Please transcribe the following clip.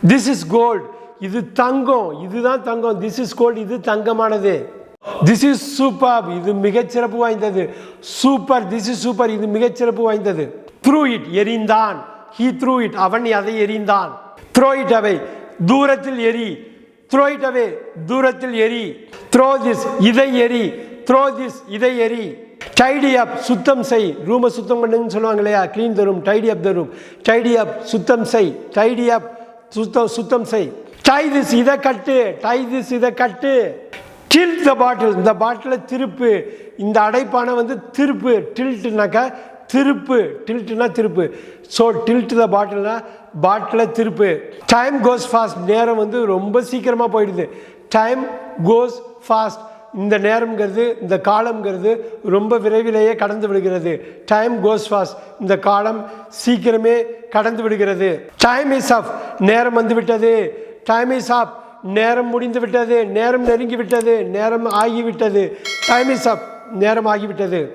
This is gold. இது தங்கம், இதுதான் தங்கம். This is gold. இது தங்கமானது. This is superb. இது மிகச்சிறப்பு வாய்ந்தது. Super. This is super. இது மிகச்சிறப்பு வாய்ந்தது. Threw it. எறிந்தான். He threw it. அவன் அதை எறிந்தான். Throw it away. தூரத்தில் எரி. Throw it away. தூரத்தில் எரி. Throw this. இதை எரி. Throw this. இதை எரி. Tidy up. சுத்தம் செய். ரூமை சுத்தம் பண்ணுங்கன்னு சொல்லுவாங்க இல்லையா? Clean the room. Tidy up the room. Tidy up. சுத்தம் செய். Tidy up. சுத்தம் செய். Tie this. இதை கட்டு. Tie this. இதை கட்டு. Tilt the bottle. இந்த பாட்டிலை திருப்பு. இந்த அடைப்பான திருப்பு. Tiltனாக்கா திருப்பு. Tiltனா திருப்பு. So tilt the bottleனா பாட்டிலை திருப்பு. Time goes fast. நேரம் ரொம்ப சீக்கிரமா போயிடுது. Time goes fast. இந்த நேரம்ங்கிறது, இந்த காலம்ங்கிறது ரொம்ப விரைவிலேயே கடந்து விடுகிறது. Time goes fast. இந்த காலம் சீக்கிரமே கடந்து விடுகிறது. Time is up. நேரம் வந்துவிட்டது. Time is up. நேரம் முடிந்து விட்டது. நேரம் நெருங்கி விட்டது. நேரம் ஆகிவிட்டது. Time is up. நேரம் ஆகிவிட்டது.